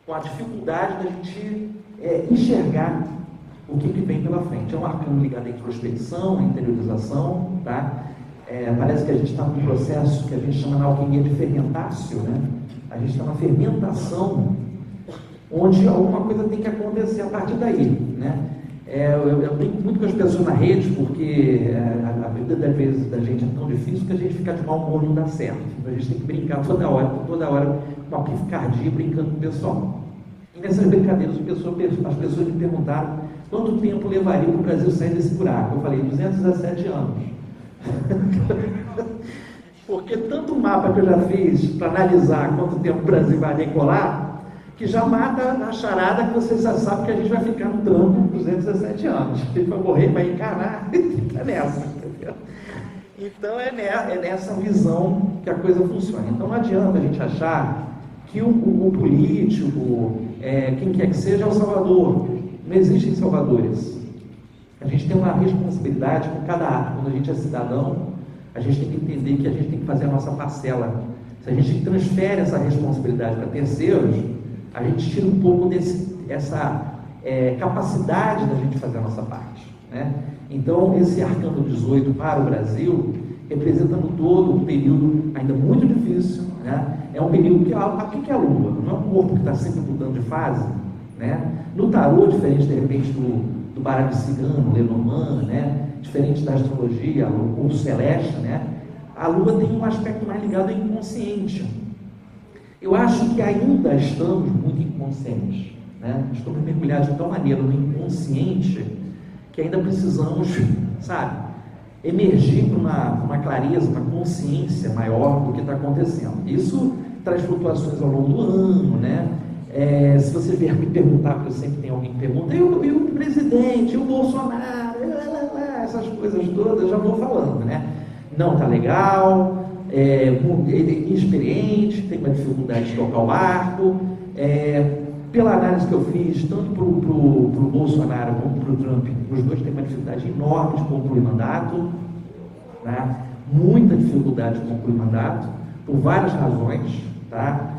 com a dificuldade da gente enxergar o que vem pela frente. É um arcano ligado à introspecção, à interiorização, tá? Parece que a gente está num processo que a gente chama na alquimia de fermentácio, né? A gente está na fermentação, onde alguma coisa tem que acontecer a partir daí, né? Eu brinco muito com as pessoas na rede, porque a vida da gente é tão difícil que a gente fica de mau humor não dá certo. Então a gente tem que brincar toda hora com uma picardia, brincando com o pessoal. E nessas brincadeiras as pessoas me perguntaram quanto tempo levaria para o Brasil sair desse buraco. Eu falei, 217 anos. Porque tanto mapa que eu já fiz para analisar quanto tempo o Brasil vai decolar, que já mata a charada que vocês já sabem que a gente vai ficar no trampo 217 anos. A gente vai morrer, vai encarnar, é nessa, entendeu? Então é nessa visão que a coisa funciona. Então não adianta a gente achar que o político, quem quer que seja, é o salvador. Não existem salvadores. A gente tem uma responsabilidade com cada ato. Quando a gente é cidadão, a gente tem que entender que a gente tem que fazer a nossa parcela. Se a gente transfere essa responsabilidade para terceiros, a gente tira um pouco dessa capacidade da gente fazer a nossa parte, né? Então, esse arcano 18 para o Brasil representa no todo um período ainda muito difícil, né? É um período que o que é a Lua? Não é um corpo que está sempre mudando de fase, né? No tarô, diferente de repente do baralho cigano, Lenormand, né? Diferente da astrologia, o corpo celeste, né? A Lua tem um aspecto mais ligado ao inconsciente. Eu acho que ainda estamos muito inconscientes, né? Estamos mergulhados de tal maneira no inconsciente que ainda precisamos, sabe, emergir para uma clareza, uma consciência maior do que está acontecendo. Isso traz flutuações ao longo do ano, né? Se você vier me perguntar, porque sempre tem alguém que pergunta, e o presidente, e o Bolsonaro, essas coisas todas, eu já vou falando, né? Não está legal, ele é inexperiente, tem uma dificuldade de tocar o barco. Pela análise que eu fiz, tanto para o Bolsonaro como para o Trump, os dois têm uma dificuldade enorme de concluir mandato, né? Muita dificuldade de concluir mandato, por várias razões, tá?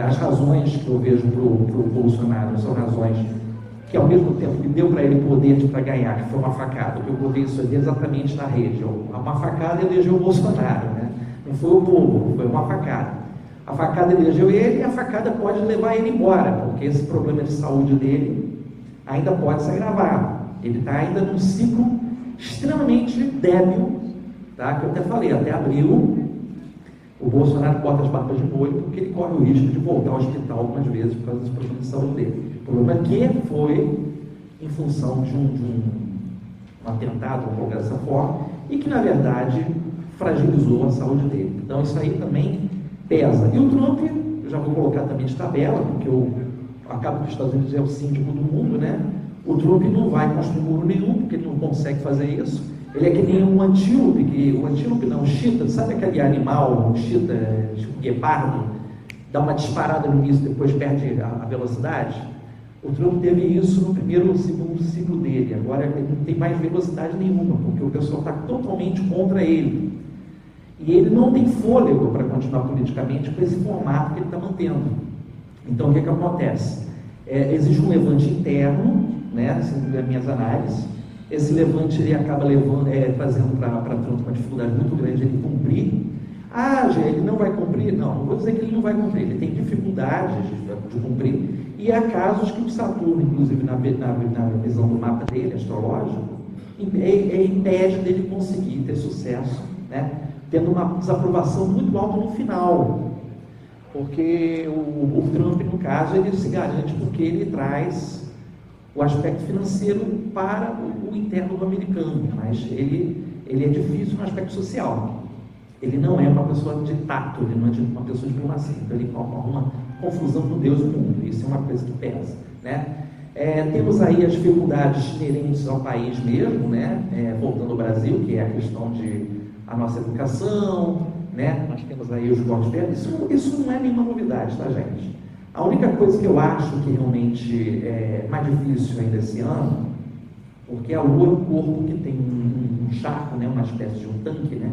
As razões que eu vejo para o Bolsonaro são razões que, ao mesmo tempo que deu para ele poder para ganhar, que foi uma facada, que eu botei isso ali exatamente na rede, uma facada elegeu o Bolsonaro, né? Não foi o povo, foi uma facada. A facada elegeu ele e a facada pode levar ele embora, porque esse problema de saúde dele ainda pode se agravar. Ele está ainda num ciclo extremamente débil, tá? Que eu até falei, até abril, o Bolsonaro bota as barbas de molho porque ele corre o risco de voltar ao hospital algumas vezes por causa dos problemas de saúde dele. O problema que foi em função de um atentado, vamos colocar dessa forma, e que na verdade fragilizou a saúde dele. Então isso aí também pesa. E o Trump, eu já vou colocar também de tabela, porque eu acabo que os Estados Unidos é o síndico do mundo, né? O Trump não vai construir muro nenhum, porque ele não consegue fazer isso. Ele é que nem um antílope, o chita, sabe aquele animal, o chita, tipo guepardo, dá uma disparada no início, depois perde a velocidade? O Trump teve isso no primeiro ou segundo ciclo dele. Agora ele não tem mais velocidade nenhuma, porque o pessoal está totalmente contra ele. E ele não tem fôlego para continuar politicamente com esse formato que ele está mantendo. Então, o que acontece? Existe um levante interno, né, segundo as minhas análises. Esse levante ele acaba trazendo para Trump uma dificuldade muito grande de ele cumprir. Ele não vai cumprir? Não vou dizer que ele não vai cumprir. Ele tem dificuldades de cumprir. E há casos que o Saturno, inclusive na visão do mapa dele, astrológico, impede dele conseguir ter sucesso, né? Tendo uma desaprovação muito alta no final, porque o Trump, no caso, ele se garante porque ele traz o aspecto financeiro para o interno do americano, mas ele é difícil no aspecto social. Ele não é uma pessoa de tato, ele não é uma pessoa de diplomacia, então ele coloca uma confusão com Deus e o mundo. Isso é uma coisa que pesa, né? Temos aí as dificuldades inerentes ao país mesmo, né? Voltando ao Brasil, que é a questão de a nossa educação, né? Nós temos aí os cortes verdes. Isso não é nenhuma novidade, tá, gente? A única coisa que eu acho que realmente é mais difícil ainda esse ano, porque a Lua é um corpo que tem um charco, né? Uma espécie de um tanque, né?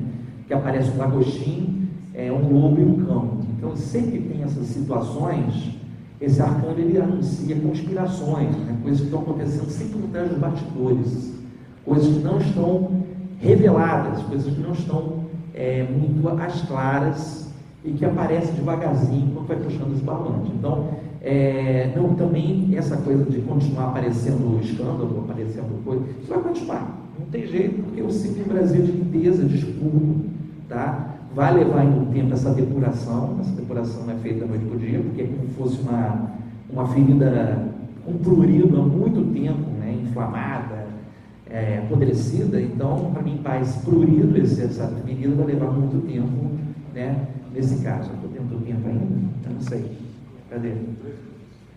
Que aparece um lagostim, um lobo e um cão. Então, sempre que tem essas situações, Esse arcano, ele anuncia conspirações, né? Coisas que estão acontecendo sempre por trás dos bastidores, coisas que não estão reveladas, coisas que não estão muito às claras e que aparecem devagarzinho quando vai puxando os balões. Então, não, também essa coisa de continuar aparecendo escândalo, aparecendo coisa, isso vai continuar, não tem jeito, porque o ciclo do Brasil de limpeza, de expurgo, tá? Vai levar ainda um tempo essa depuração não é feita da noite para o dia, porque é como se fosse uma ferida com prurido há muito tempo, né? Inflamada, apodrecida. Então, para limpar esse prurido, essa ferida vai levar muito tempo, né? Nesse caso. Estou dentro do tempo ainda? Eu não sei. Cadê?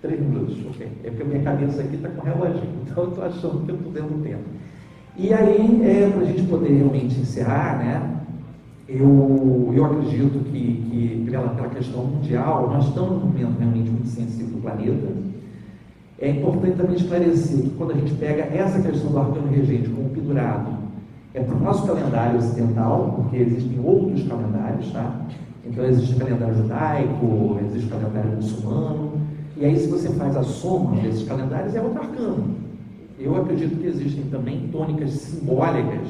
3 minutos, ok. É porque a minha cabeça aqui está com reloginho, então eu estou achando que eu estou dentro do tempo. E aí, para a gente poder realmente encerrar, né? Eu acredito que pela questão mundial, nós estamos num momento realmente muito sensível do planeta. É importante também esclarecer que quando a gente pega essa questão do arcano regente como pendurado, é para o nosso calendário ocidental, porque existem outros calendários, tá? Então existe o calendário judaico, existe o calendário muçulmano, e aí se você faz a soma desses calendários, é outro arcano. Eu acredito que existem também tônicas simbólicas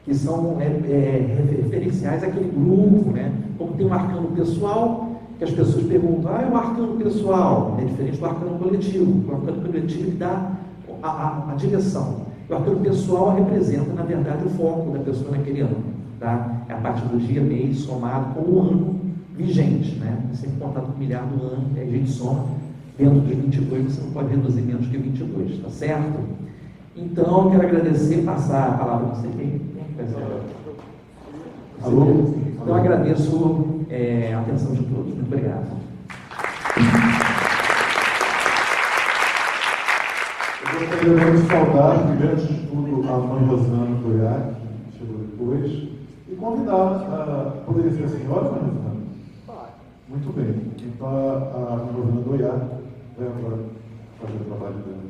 que são referenciais àquele grupo, né? Como tem um arcano pessoal, que as pessoas perguntam, o arcano pessoal é diferente do arcano coletivo. O arcano coletivo dá a direção. O arcano pessoal representa, na verdade, o foco da pessoa naquele ano, tá? É a partir do dia, mês, somado com o ano vigente, né? Sempre contar com o milhar do ano, a gente soma dentro dos 22, você não pode reduzir menos que 22, tá certo? Então, eu quero agradecer, passar a palavra, não sei quem vai ser. Alô? Então, eu agradeço a atenção de todos. Muito obrigado. Eu gostaria de saudar, primeiro de tudo, a mãe Rosana Goiás, que chegou depois, e convidá-la, poderia ser a senhora, mãe Rosana? Muito bem. Então, a mãe Rosana Goiás vai agora fazer o trabalho dela.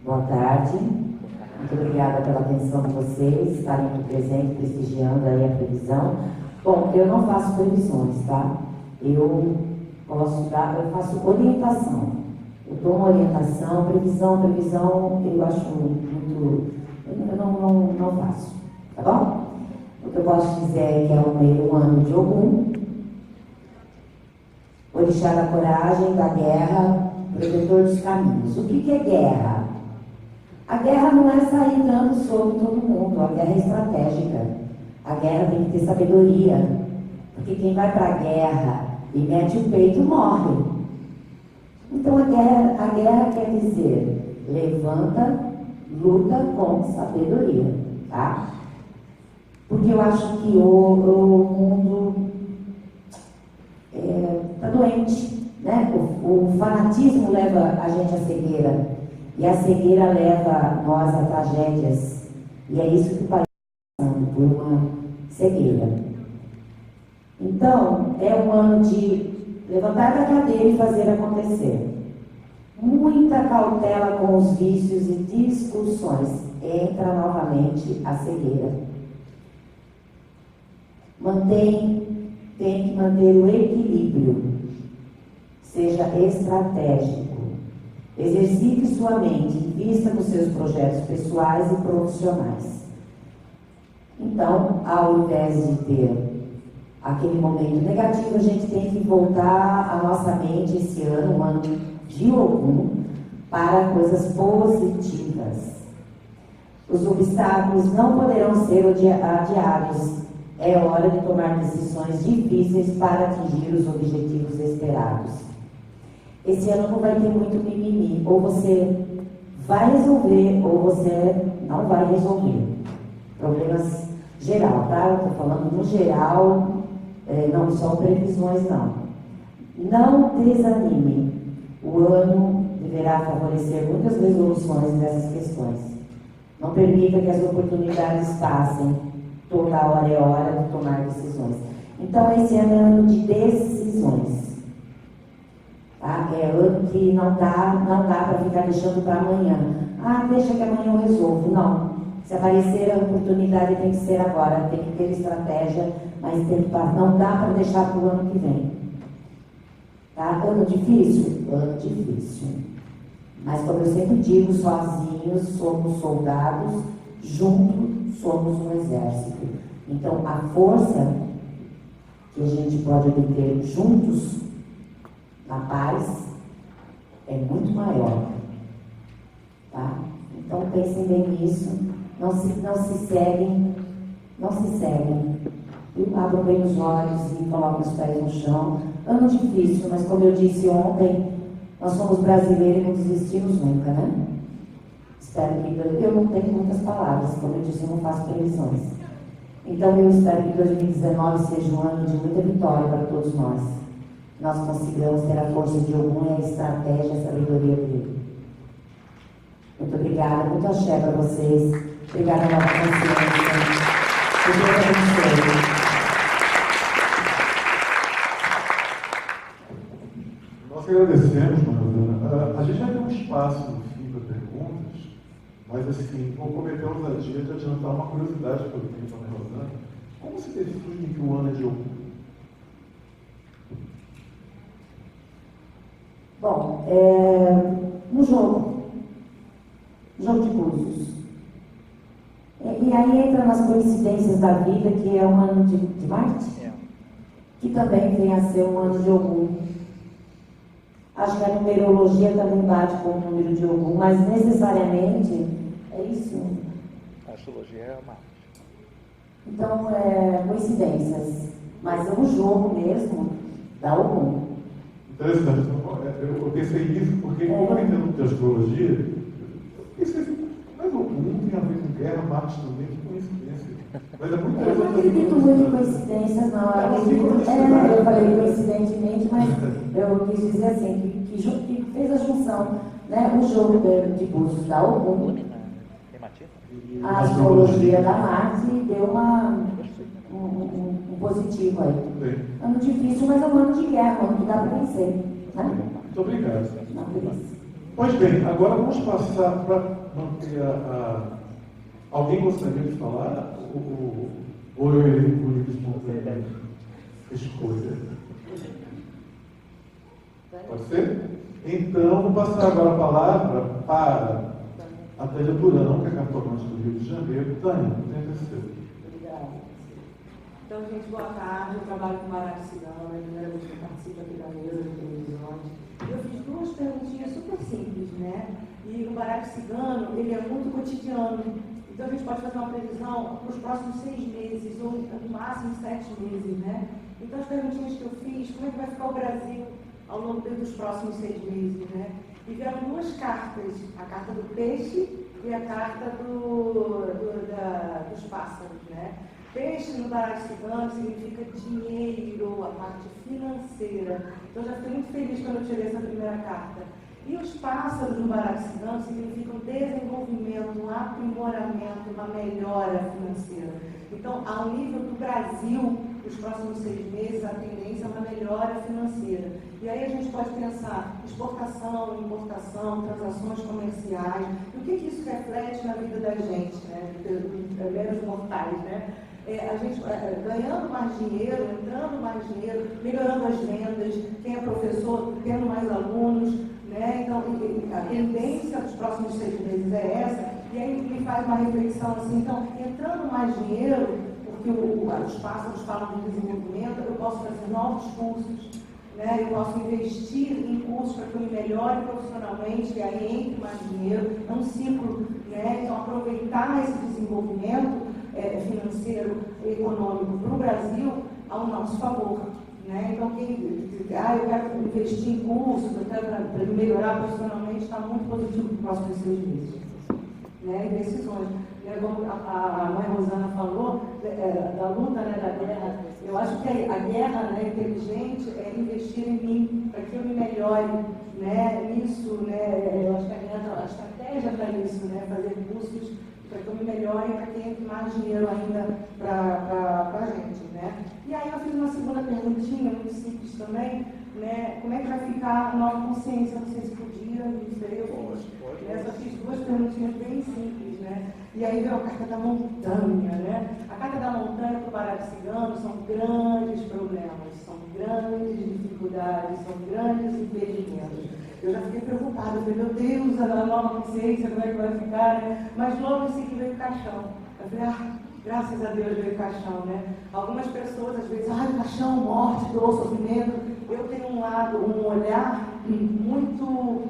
Boa tarde. Muito obrigada pela atenção de vocês, estarem aqui presentes, prestigiando aí a previsão. Bom, eu não faço previsões, tá? Eu faço orientação. Eu dou uma orientação, previsão, eu acho muito... Eu não faço, tá bom? O que eu posso dizer é que é o meio ano de Ogum, orixá da coragem, da guerra, protetor dos caminhos. O que é guerra? A guerra não é sair dando sobre todo mundo, a guerra é estratégica. A guerra tem que ter sabedoria, porque quem vai para a guerra e mete o peito morre. Então a guerra quer dizer, levanta, luta com sabedoria, tá? Porque eu acho que o mundo está doente, né? O fanatismo leva a gente à cegueira. E a cegueira leva nós a tragédias. E é isso que o país está passando, por uma cegueira. Então, é um ano de levantar da cadeira e fazer acontecer. Muita cautela com os vícios e discussões. Entra novamente a cegueira. Tem que manter o equilíbrio. Seja estratégico. Exercite sua mente em vista dos seus projetos pessoais e profissionais. Então, ao invés de ter aquele momento negativo, a gente tem que voltar a nossa mente esse ano, um ano de Ogum, para coisas positivas. Os obstáculos não poderão ser adiados. É hora de tomar decisões difíceis para atingir os objetivos esperados. Esse ano não vai ter muito mimimi. Ou você vai resolver, ou você não vai resolver. Problemas geral, tá? Eu estou falando no geral, não são previsões, não. Não desanime. O ano deverá favorecer muitas resoluções dessas questões. Não permita que as oportunidades passem. Toda hora é hora de tomar decisões. Então, esse ano é ano de decisões. Tá? É ano que não dá para ficar deixando para amanhã. Deixa que amanhã eu resolvo. Não. Se aparecer a oportunidade, tem que ser agora. Tem que ter estratégia, mas não dá para deixar para o ano que vem. Tá? Ano difícil? Ano difícil. Mas, como eu sempre digo, sozinhos somos soldados, juntos somos um exército. Então, a força que a gente pode obter juntos, na paz, é muito maior. Tá? Então, pensem bem nisso. Não se seguem. E abram bem os olhos e coloquem os pés no chão. Ano difícil, mas como eu disse ontem, nós somos brasileiros e não desistimos nunca, né? Espero que... Eu não tenho muitas palavras, como eu disse, eu não faço previsões. Então, eu espero que 2019 seja um ano de muita vitória para todos nós. Nós consigamos ter a força de Ogum e a estratégia e a sabedoria dele. Muito obrigada, muito axé para vocês. Obrigada, Nova Consciência. Que Deus abençoe. Nós agradecemos, Mariana. A gente já tem um espaço no fim para perguntas, mas assim, vou cometer a ousadia de adiantar uma curiosidade que eu tenho para a Rosana. Como se define que o ano é de Ogum? Bom, no jogo de búzios. E aí entra nas coincidências da vida, que é um ano de Marte, que também vem a ser um ano de Ogum. Acho que a numerologia também bate com o número de Ogum, mas necessariamente é isso. A astrologia é Marte. Então, coincidências. Mas é um jogo mesmo da Ogum. Interessante. Eu pensei nisso porque, como eu entendo de astrologia, eu pensei assim, mas Ogum tem a ver com guerra, Marte também, que coincidência. Mas é muito Eu não acredito muito em coincidências, não. Eu falei coincidentemente, mas eu quis dizer assim, que fez a junção, né? O jogo de búzios da Ogum, a astrologia da Marte deu um positivo aí. Ano difícil, mas é um ano de guerra, um ano que dá para vencer. Né? Muito obrigado. Não, beleza. Pois bem, agora vamos passar para manter Alguém gostaria de falar? Ou eu irei por livre espontânea escolha? Pode ser? Então, vou passar agora a palavra para a Tânia Durão, que é cartomante do Rio de Janeiro. Tânia, tem terceiro. Obrigada. Então, gente, boa tarde. Eu trabalho com baralho cigano, é a primeira vez que eu participo aqui da mesa de televisões. Eu fiz duas perguntinhas super simples, né? E o baralho cigano, ele é muito cotidiano. Então, a gente pode fazer uma previsão para os próximos 6 meses, ou no máximo 7 meses, né? Então, as perguntinhas que eu fiz, como é que vai ficar o Brasil ao longo dos próximos 6 meses, né? E vieram duas cartas, a carta do peixe e a carta dos pássaros, né? Peixe no baralho cigano significa dinheiro, a parte financeira. Então, eu já fiquei muito feliz quando eu tirei essa primeira carta. E os pássaros no baralho cigano significam desenvolvimento, um aprimoramento, uma melhora financeira. Então, ao nível do Brasil, os próximos 6 meses, a tendência é uma melhora financeira. E aí a gente pode pensar exportação, importação, transações comerciais. E o que isso reflete na vida da gente, né? Meros mortais, né? A gente ganhando mais dinheiro, entrando mais dinheiro, melhorando as vendas, quem é professor, tendo mais alunos, né? Então, a tendência dos próximos 6 meses é essa, e aí me faz uma reflexão assim, então, entrando mais dinheiro, porque os pássaros falam de desenvolvimento, eu posso fazer novos cursos, né? Eu posso investir em cursos para que eu me melhore profissionalmente, e aí entre mais dinheiro, é um ciclo, né? Então, aproveitar esse desenvolvimento financeiro e econômico para o Brasil ao nosso favor. Né? Então, eu quero investir em cursos, para melhorar profissionalmente, está muito positivo para os próximos 6 meses. Né? E decisões. Né? Como a mãe Rosana falou, da luta, né, da guerra, eu acho que a guerra, né, inteligente é investir em mim, para que eu me melhore, né, nisso, né, eu acho que a estratégia para isso, né, fazer cursos para que eu me melhore e para que entre mais dinheiro ainda para a gente, né? E aí eu fiz uma segunda perguntinha, muito simples também, né? Como é que vai ficar a nova consciência? Não sei se podia, não sei, eu fiz. Né? Só fiz 2 perguntinhas bem simples, né? E aí veio a carta da montanha, né? A carta da montanha para o baralho cigano são grandes problemas, são grandes dificuldades, são grandes impedimentos. Eu já fiquei preocupada, eu falei, meu Deus, a nova consciência, como é que vai ficar, né? Mas logo em seguida veio o caixão. Eu falei, graças a Deus veio o caixão, né? Algumas pessoas, às vezes, o caixão, morte, dor, sofrimento. Eu tenho um olhar muito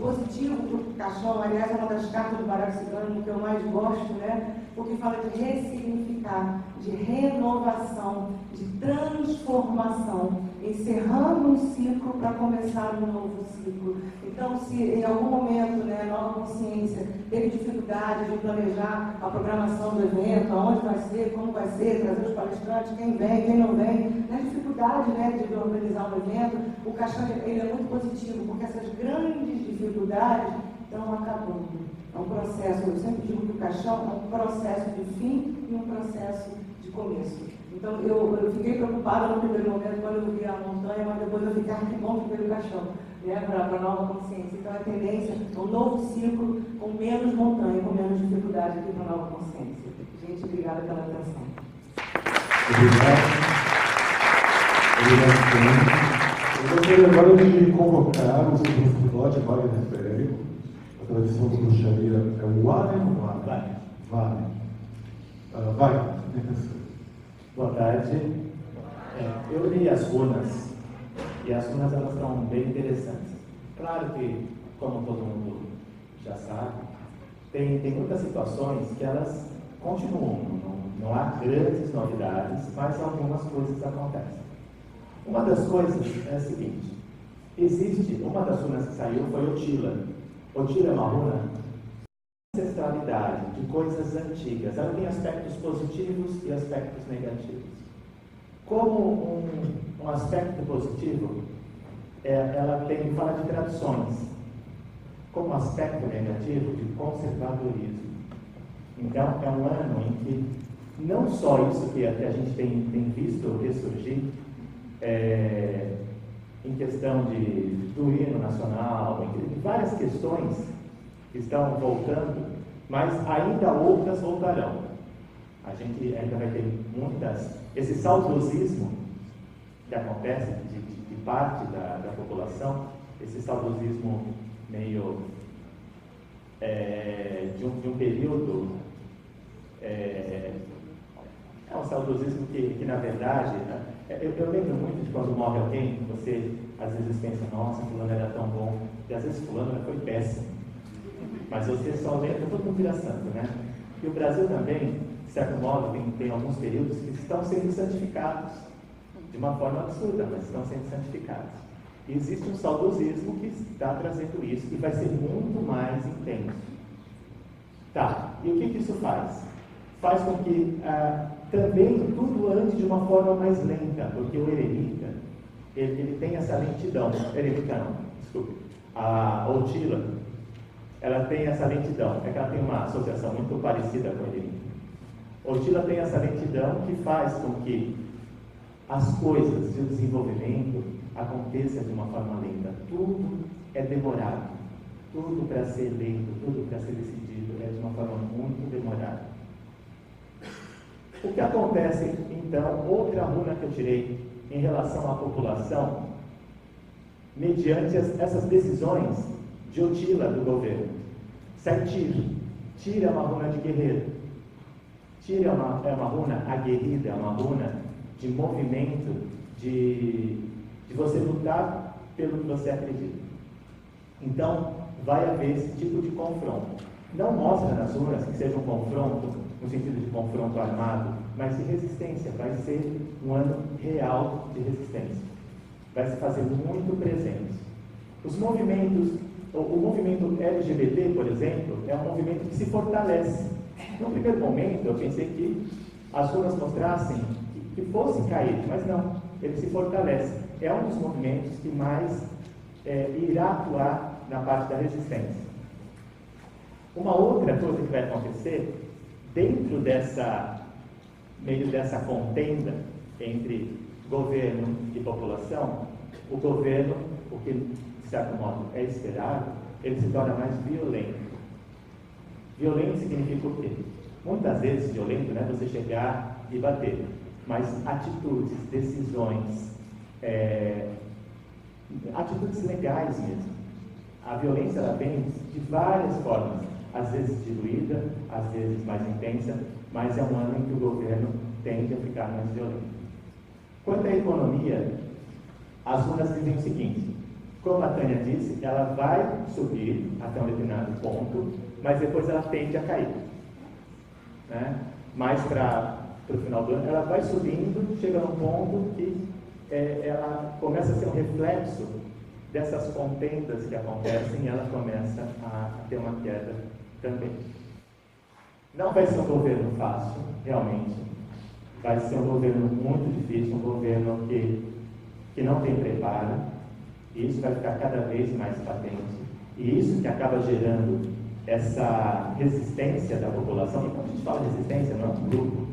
positivo para o caixão. Aliás, é uma das cartas do Barack Cigano que eu mais gosto, né? Porque fala de ressignificar, de renovação, de transformação, encerrando um ciclo para começar um novo ciclo. Então, se em algum momento, né, a nova consciência teve dificuldade de planejar a programação do evento, aonde vai ser, como vai ser, trazer os palestrantes, quem vem, quem não vem, na dificuldade, né, de organizar um evento, o caixão ele é muito positivo, porque essas grandes dificuldades estão acabando. É um processo, eu sempre digo que o caixão é um processo de fim e um processo de começo. Então, eu fiquei preocupada no primeiro momento quando eu vi a montanha, mas depois eu fiquei, que bom que veio o caixão, né, para a nova consciência. Então, a tendência é um novo ciclo com menos montanha, com menos dificuldade aqui para a nova consciência. Gente, obrigada pela atenção. Obrigado. Obrigado, eu gostaria agora de convocar o seu sacerdote Wagner Pereira. A tradição do bruxaria é o Wagner ou Wagner? Wagner. Wagner, tem que Boa tarde. Eu li as runas, e as runas elas estão bem interessantes. Claro que, como todo mundo já sabe, tem muitas situações que elas continuam, não há grandes novidades, mas algumas coisas acontecem. Uma das coisas é a seguinte: existe, uma das runas que saiu foi Otila. Otila é uma runa de ancestralidade, de coisas antigas. Ela tem aspectos positivos e aspectos negativos. Como um aspecto positivo, ela fala de tradições. Como aspecto negativo, de conservadorismo. Então, é um ano em que não só isso que a gente tem visto ressurgir, em questão do hino nacional, em várias questões que estão voltando, mas ainda outras voltarão. A gente ainda vai ter muitas. Esse saudosismo que acontece de parte da população, esse saudosismo meio de um período, é um saudosismo que na verdade, eu lembro muito de quando morre alguém, você às vezes pensa, nossa, fulano era tão bom, e às vezes fulano foi péssimo, mas você só lembra, todo mundo vira santo, né? E o Brasil também, de certo modo, tem alguns períodos que estão sendo santificados, de uma forma absurda, mas estão sendo santificados. E existe um saudosismo que está trazendo isso, e vai ser muito mais intenso. Tá, e o que isso faz? Faz com que também tudo ande de uma forma mais lenta, porque o eremita, ele tem essa lentidão. Eremita não, desculpe. A Otila, ela tem essa lentidão, é que ela tem uma associação muito parecida com o eremita. Otila tem essa lentidão que faz com que as coisas e o desenvolvimento aconteçam de uma forma lenta. Tudo é demorado, tudo para ser lento, tudo para ser decidido é de uma forma muito demorada. O que acontece, então, outra runa que eu tirei em relação à população, mediante essas decisões de Otila do governo. Sai Tyr é uma runa de guerreiro. Tyr é uma runa aguerrida, é uma runa de movimento, de você lutar pelo que você acredita. Então, vai haver esse tipo de confronto. Não mostra nas runas que seja um confronto no sentido de confronto armado, mas de resistência. Vai ser um ano real de resistência. Vai se fazer muito presente. Os movimentos, o movimento LGBT, por exemplo, é um movimento que se fortalece. No primeiro momento, eu pensei que as runas mostrassem que fossem cair, mas não, ele se fortalece. É um dos movimentos que mais irá atuar na parte da resistência. Uma outra coisa que vai acontecer, dentro meio dessa contenda entre governo e população, o governo, o que de certo modo é esperado, ele se torna mais violento. Violento significa o quê? Muitas vezes violento não é você chegar e bater, mas atitudes, decisões, atitudes legais mesmo. A violência ela vem de várias formas, às vezes diluída, às vezes mais intensa, mas é um ano em que o governo tende a ficar mais violento. Quanto à economia, as runas dizem o seguinte: como a Tânia disse, ela vai subir até um determinado ponto, mas depois ela tende a cair. Né? Mais para o final do ano, ela vai subindo, chega num ponto que ela começa a ser um reflexo dessas contendas que acontecem e ela começa a ter uma queda também. Não vai ser um governo fácil, realmente. Vai ser um governo muito difícil, um governo que não tem preparo, e isso vai ficar cada vez mais patente. E isso que acaba gerando essa resistência da população. E quando a gente fala resistência, não é um grupo,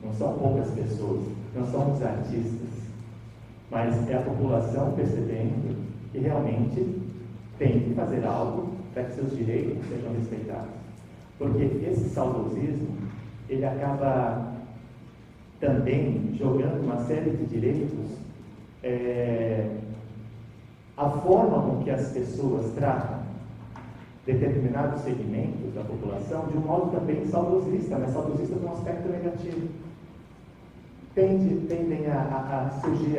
não são poucas pessoas, não são os artistas, mas é a população percebendo que realmente tem que fazer algo para que seus direitos sejam respeitados. Porque esse saudosismo, ele acaba também jogando uma série de direitos, a forma com que as pessoas tratam determinados segmentos da população de um modo também saudosista, mas saudosista com um aspecto negativo. Tendem a surgir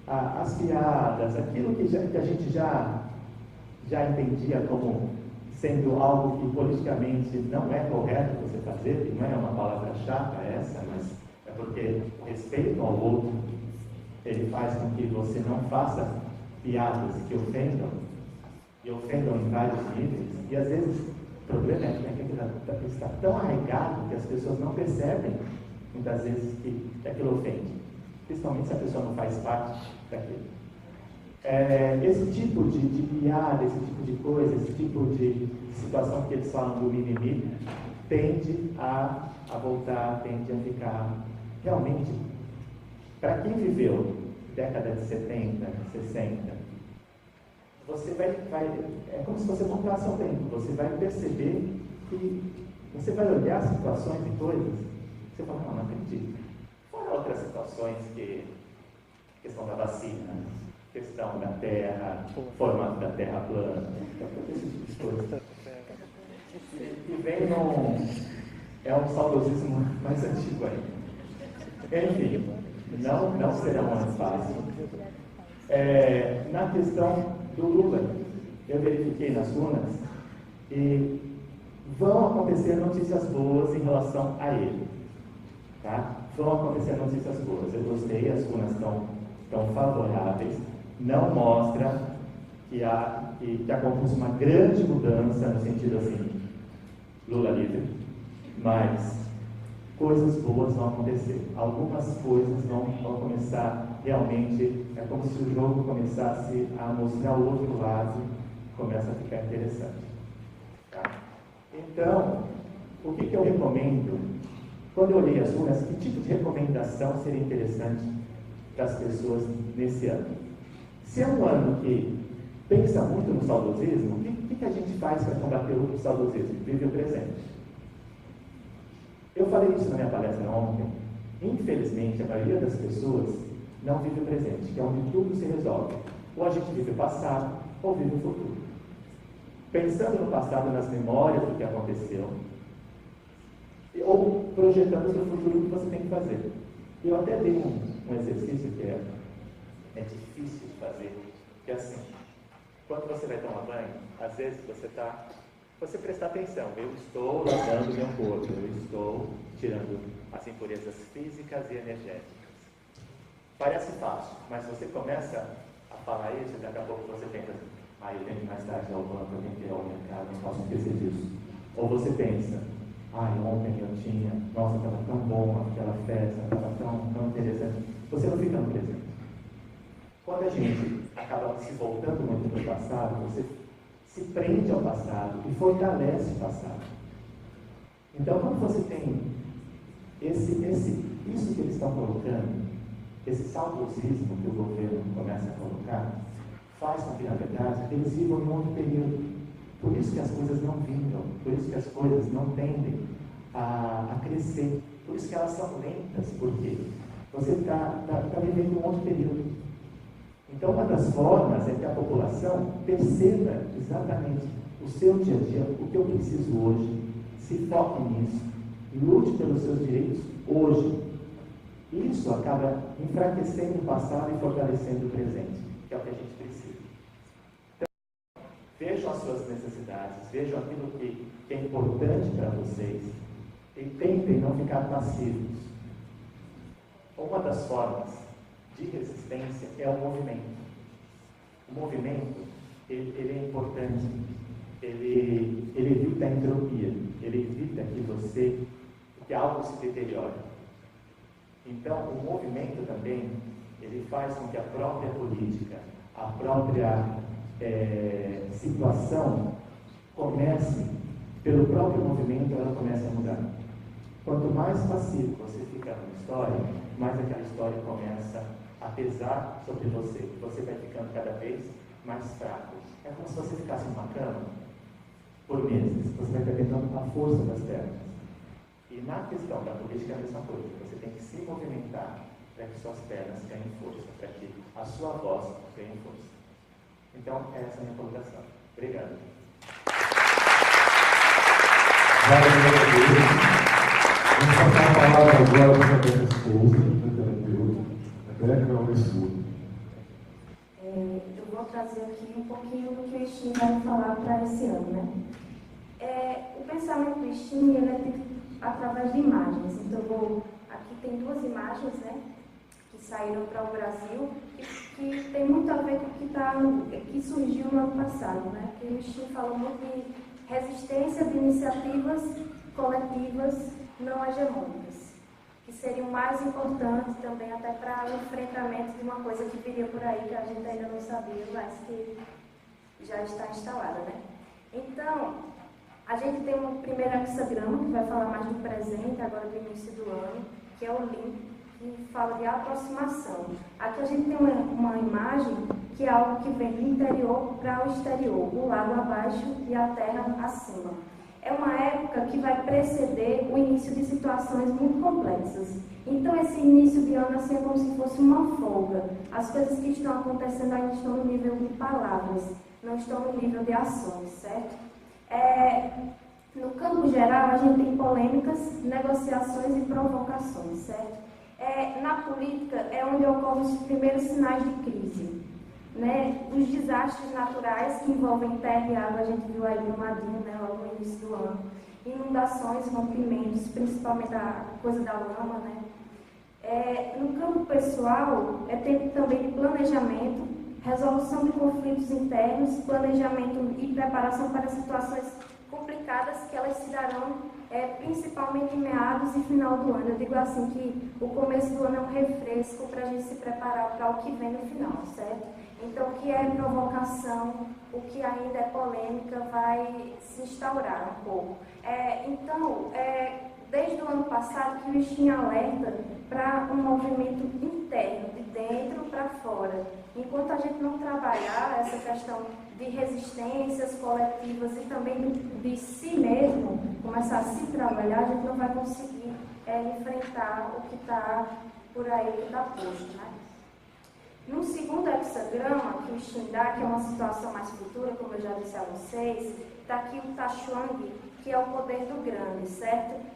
as piadas, aquilo que a gente já entendia como sendo algo que politicamente não é correto você fazer, que não é uma palavra chata essa, mas é porque o respeito ao outro, ele faz com que você não faça piadas que ofendam, e ofendam em vários níveis, e às vezes o problema é que está tão arraigado que as pessoas não percebem, muitas vezes, que aquilo ofende, principalmente se a pessoa não faz parte daquilo. Esse tipo de piada, esse tipo de coisa, esse tipo de situação que eles falam do mimimi, tende a voltar, tende a ficar realmente, para quem viveu década de 70, 60, você vai é como se você voltasse ao tempo, você vai perceber que você vai olhar situações e coisas, você fala, não acredito. Fora outras situações questão da vacina, questão da terra, formato da terra plana, esse tipo de coisa. E vem é um saudosismo mais antigo ainda. Enfim, não será mais fácil. Na questão do Lula, eu verifiquei nas runas e vão acontecer notícias boas em relação a ele. Tá? Vão acontecer notícias boas. Eu gostei, as runas estão favoráveis. Não mostra que acontece uma grande mudança no sentido assim, Lula livre, mas coisas boas vão acontecer. Algumas coisas vão começar realmente, é como se o jogo começasse a mostrar o outro lado, começa a ficar interessante. Tá? Então, o que eu recomendo? Quando eu olhei as runas, que tipo de recomendação seria interessante para as pessoas nesse ano? Se é um ano que pensa muito no saudosismo, o que a gente faz para combater o saudosismo? Vive o presente. Eu falei isso na minha palestra ontem. Infelizmente, a maioria das pessoas não vive o presente, que é onde tudo se resolve. Ou a gente vive o passado, ou vive o futuro. Pensando no passado, nas memórias do que aconteceu, ou projetando para o futuro o que você tem que fazer. Eu até dei um exercício que é difícil de fazer, que é assim, quando você vai tomar banho, às vezes você prestar atenção, eu estou lavando meu corpo, eu estou tirando as impurezas físicas e energéticas. Parece fácil, mas você começa a falar isso e daqui a pouco você pensa, eu tenho que mais tarde ao banco, eu tenho que ir ao mercado, não posso esquecer disso. Ou você pensa, ontem eu tinha, nossa, estava tão bom aquela festa, estava tão interessante. Você não fica no presente. Quando a gente acaba se voltando muito para o passado, você se prende ao passado e fortalece o passado. Então, quando você tem isso que eles estão colocando, esse saudosismo que o governo começa a colocar, faz com que, na verdade, eles vivam em outro período. Por isso que as coisas não vingam, por isso que as coisas não tendem a crescer, por isso que elas são lentas. Por quê? Você está vivendo um outro período. Então, uma das formas é que a população perceba exatamente o seu dia a dia, o que eu preciso hoje, se foque nisso, lute pelos seus direitos hoje. Isso acaba enfraquecendo o passado e fortalecendo o presente, que é o que a gente precisa. Então, vejam as suas necessidades, vejam aquilo que é importante para vocês e tentem não ficar passivos. Uma das formas de resistência é o movimento. O movimento, ele é importante, ele evita a entropia, ele evita que algo se deteriore. Então, o movimento também, ele faz com que a própria política, a própria situação comece, pelo próprio movimento, ela comece a mudar. Quanto mais passivo você fica numa história, mais aquela história começa a pesar sobre você. Você vai ficando cada vez mais fraco. É como se você ficasse numa cama por meses. Você vai perdendo a força das pernas. E na questão da política é a mesma coisa. Você tem que se movimentar para que suas pernas ganhem força, para que a sua voz ganhe força. Então, essa é a minha colocação. Obrigado. Vamos passar a palavra agora para a Rebeca Souza, Rebeca Souza. Eu vou trazer aqui um pouquinho do que o Shin vai falar para esse ano, né? O pensamento do Shin, ele é através de imagens. Então, aqui tem duas imagens, né, que saíram para o Brasil, que tem muito a ver com o que surgiu no ano passado, né? Que o Shin falou muito de resistência de iniciativas coletivas não hegemônicas, que seriam mais importantes também até para o enfrentamento de uma coisa que viria por aí, que a gente ainda não sabia, mas que já está instalada, né? Então, a gente tem um primeiro hexagrama, que vai falar mais do presente, agora do início do ano, que é o link, que fala de aproximação. Aqui a gente tem uma imagem que é algo que vem do interior para o exterior, o lago abaixo e a terra acima. É uma época que vai preceder o início de situações muito complexas. Então, esse início de ano assim, é como se fosse uma folga. As coisas que estão acontecendo ainda estão no nível de palavras, não estão no nível de ações, certo? No campo geral, a gente tem polêmicas, negociações e provocações, certo? Na política é onde ocorrem os primeiros sinais de crise, né? Os desastres naturais que envolvem terra e água, a gente viu aí Brumadinho, né, logo no início do ano. Inundações, rompimentos, principalmente a coisa da lama, né? No campo pessoal, é tempo também de planejamento, resolução de conflitos internos, planejamento e preparação para situações complicadas que elas se darão principalmente em meados e final do ano. Eu digo assim que o começo do ano é um refresco para a gente se preparar para o que vem no final, certo? Então, o que é provocação, o que ainda é polêmica, vai se instaurar um pouco. Desde o ano passado que o Shin alerta para um movimento interno, de dentro para fora. Enquanto a gente não trabalhar essa questão de resistências coletivas e também de si mesmo, começar a se trabalhar, a gente não vai conseguir enfrentar o que está por aí, que está posto, né? No segundo hexagrama que o Shin dá, que é uma situação mais futura, como eu já disse a vocês, está aqui o Tachuang, que é o poder do grande, certo?